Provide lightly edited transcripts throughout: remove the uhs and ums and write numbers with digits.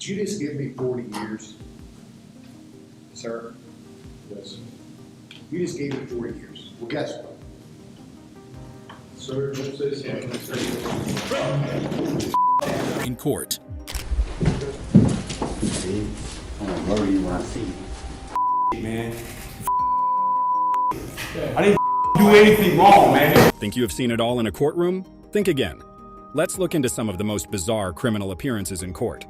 Did you just give me 40 years? Sir? Yes. You just gave me 40 years. Well, guess what? Sir, don't say this again. In court. See? I'm gonna murder you when I see you. Man. I didn't do anything wrong, man. Think you have seen it all in a courtroom? Think again. Let's look into some of the most bizarre criminal appearances in court.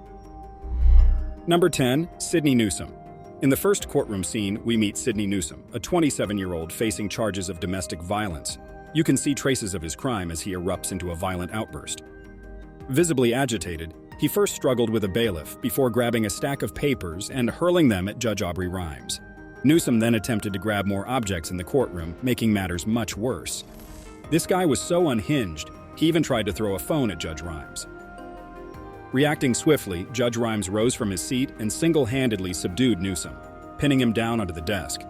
Number 10, Sidney Newsom. In the first courtroom scene, we meet Sidney Newsom, a 27-year-old facing charges of domestic violence. You can see traces of his crime as he erupts into a violent outburst. Visibly agitated, he first struggled with a bailiff before grabbing a stack of papers and hurling them at Judge Aubrey Rhymes. Newsom then attempted to grab more objects in the courtroom, making matters much worse. This guy was so unhinged, he even tried to throw a phone at Judge Rhymes. Reacting swiftly, Judge Rhymes rose from his seat and single-handedly subdued Newsom, pinning him down onto the desk.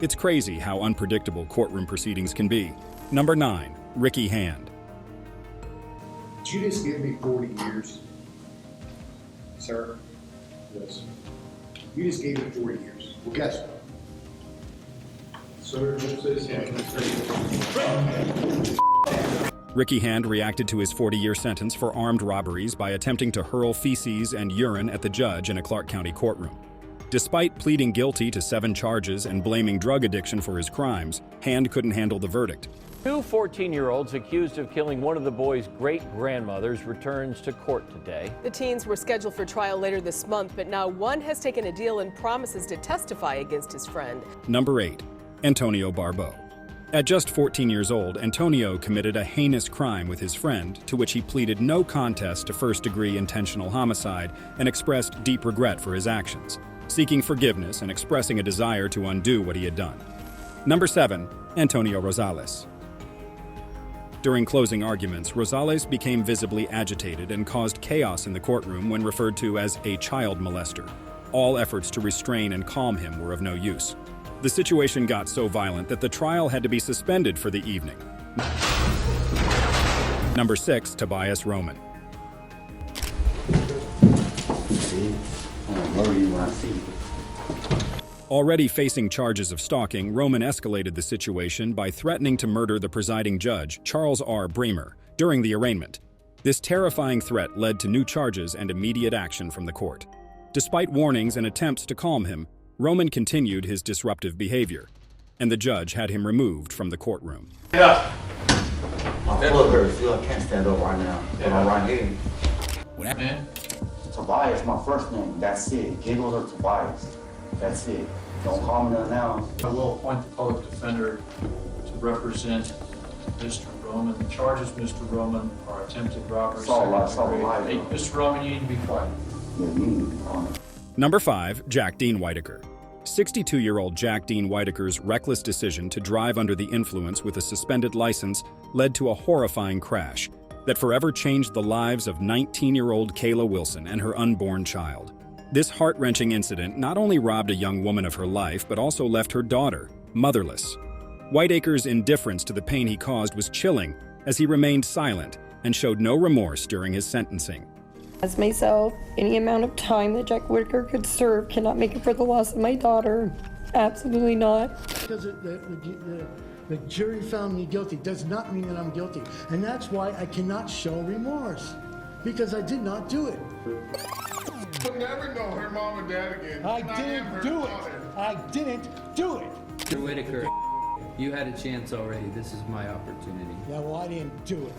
It's crazy how unpredictable courtroom proceedings can be. Number 9, Ricky Hand. Did you just give me 40 years? Sir? Yes. You just gave me 40 years. Well, guess what? Sir, don't say this again. Ricky Hand reacted to his 40-year sentence for armed robberies by attempting to hurl feces and urine at the judge in a Clark County courtroom. Despite pleading guilty to 7 charges and blaming drug addiction for his crimes, Hand couldn't handle the verdict. 2 14-year-olds accused of killing one of the boy's great-grandmothers returns to court today. The teens were scheduled for trial later this month, but now one has taken a deal and promises to testify against his friend. Number 8, Antonio Barbeau. At just 14 years old, Antonio committed a heinous crime with his friend, to which he pleaded no contest to first-degree intentional homicide and expressed deep regret for his actions, seeking forgiveness and expressing a desire to undo what he had done. Number 7, Antonio Rosales. During closing arguments, Rosales became visibly agitated and caused chaos in the courtroom when referred to as a child molester. All efforts to restrain and calm him were of no use. The situation got so violent that the trial had to be suspended for the evening. Number 6, Tobias Roman. See? I'm gonna murder you when I see you. Already facing charges of stalking, Roman escalated the situation by threatening to murder the presiding judge, Charles R. Bremer, during the arraignment. This terrifying threat led to new charges and immediate action from the court. Despite warnings and attempts to calm him, Roman continued his disruptive behavior, and the judge had him removed from the courtroom. Yeah. My foot hurts. I can't stand up right now. I'm right here. What happened? Man. Tobias, my first name. That's it. Giggles or Tobias. That's it. Don't call me nothing else. I will appoint the public defender to represent Mr. Roman. The charges, Mr. Roman, are attempted robbery. It's all right. It's all right. Hey, Mr. Roman, you need to be quiet. Yeah, you need to be quiet. Number 5, Jack Dean Whitaker. 62-year-old Jack Dean Whitaker's reckless decision to drive under the influence with a suspended license led to a horrifying crash that forever changed the lives of 19-year-old Kayla Wilson and her unborn child. This heart-wrenching incident not only robbed a young woman of her life, but also left her daughter motherless. Whitaker's indifference to the pain he caused was chilling, as he remained silent and showed no remorse during his sentencing. As myself, any amount of time that Jack Whitaker could serve cannot make up for the loss of my daughter. Absolutely not. Because the jury found me guilty does not mean that I'm guilty. And that's why I cannot show remorse, because I did not do it. You'll never know her mom and dad again. I didn't do it. I didn't do it. Mr. Whitaker, you had a chance already. This is my opportunity. Yeah, well, I didn't do it.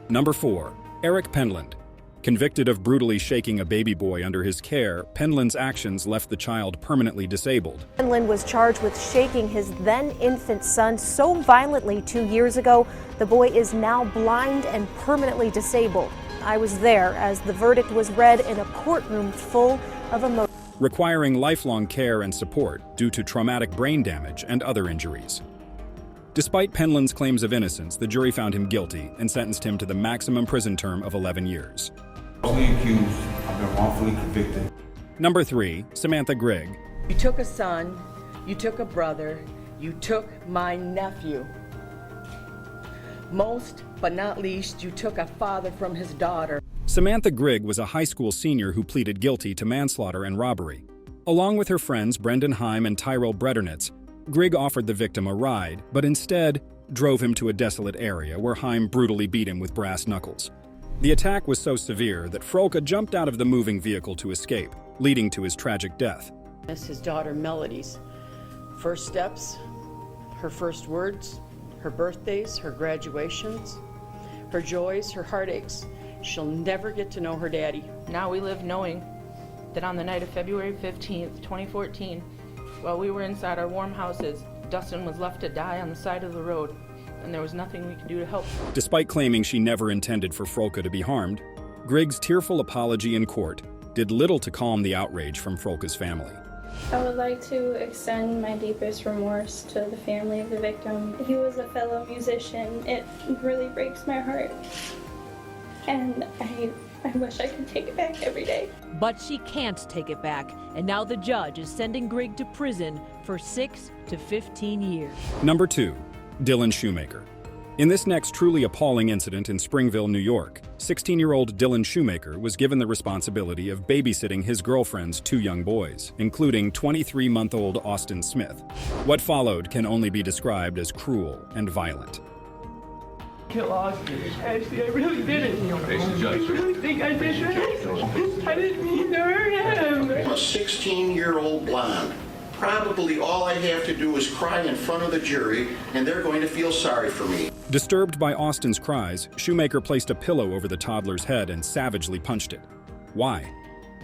Number 4, Eric Penland. Convicted of brutally shaking a baby boy under his care, Penland's actions left the child permanently disabled. Penland was charged with shaking his then-infant son so violently 2 years ago, the boy is now blind and permanently disabled. I was there as the verdict was read in a courtroom full of emotion. Requiring lifelong care and support due to traumatic brain damage and other injuries. Despite Penland's claims of innocence, the jury found him guilty and sentenced him to the maximum prison term of 11 years. Wrongfully accused. I've been wrongfully convicted. Number 3, Samantha Grigg. You took a son, you took a brother, you took my nephew. Most, but not least, you took a father from his daughter. Samantha Grigg was a high school senior who pleaded guilty to manslaughter and robbery. Along with her friends Brendan Heim and Tyrell Bredernitz, Grigg offered the victim a ride, but instead drove him to a desolate area where Heim brutally beat him with brass knuckles. The attack was so severe that Frolka jumped out of the moving vehicle to escape, leading to his tragic death. That's his daughter Melody's first steps, her first words, her birthdays, her graduations, her joys, her heartaches. She'll never get to know her daddy. Now we live knowing that on the night of February 15th, 2014, while we were inside our warm houses, Dustin was left to die on the side of the road, and there was nothing we could do to help. Despite claiming she never intended for Frolka to be harmed, Grigg's tearful apology in court did little to calm the outrage from Frolka's family. I would like to extend my deepest remorse to the family of the victim. He was a fellow musician. It really breaks my heart. And I wish I could take it back every day. But she can't take it back, and now the judge is sending Grigg to prison for 6 to 15 years. Number 2, Dylan Shoemaker. In this next truly appalling incident in Springville, New York, 16-year-old Dylan Shoemaker was given the responsibility of babysitting his girlfriend's 2 young boys, including 23-month-old Austin Smith. What followed can only be described as cruel and violent. Kill Austin. Actually, I really didn't. I really think I did that. I didn't mean to hurt him. I'm a 16-year-old blonde. Probably all I have to do is cry in front of the jury, and they're going to feel sorry for me. Disturbed by Austin's cries, Shoemaker placed a pillow over the toddler's head and savagely punched it. Why?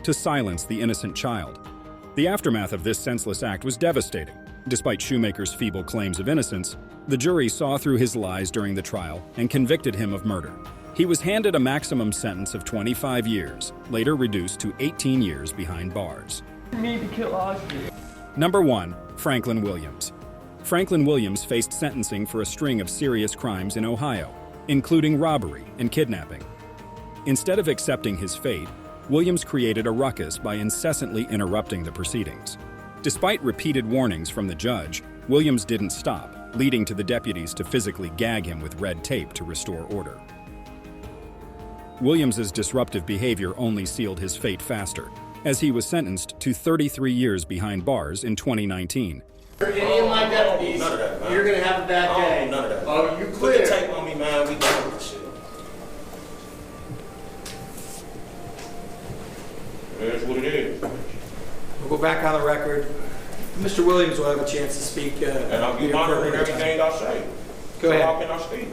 To silence the innocent child. The aftermath of this senseless act was devastating. Despite Shoemaker's feeble claims of innocence, the jury saw through his lies during the trial and convicted him of murder. He was handed a maximum sentence of 25 years, later reduced to 18 years behind bars. Me to kill Austin. Number 1, Franklin Williams. Franklin Williams faced sentencing for a string of serious crimes in Ohio, including robbery and kidnapping. Instead of accepting his fate, Williams created a ruckus by incessantly interrupting the proceedings. Despite repeated warnings from the judge, Williams didn't stop, leading to the deputies to physically gag him with red tape to restore order. Williams's disruptive behavior only sealed his fate faster, as he was sentenced to 33 years behind bars in 2019. Any of my deputies, you're going to have a bad day. None of that. Oh, you clear. Put the tape on me, man. We done with this shit. That's what it is. We'll go back on the record. Mr. Williams will have a chance to speak. And I'll be monitoring everything I say. Go ahead. How can I speak?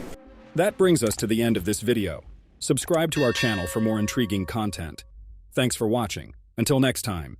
That brings us to the end of this video. Subscribe to our channel for more intriguing content. Thanks for watching. Until next time.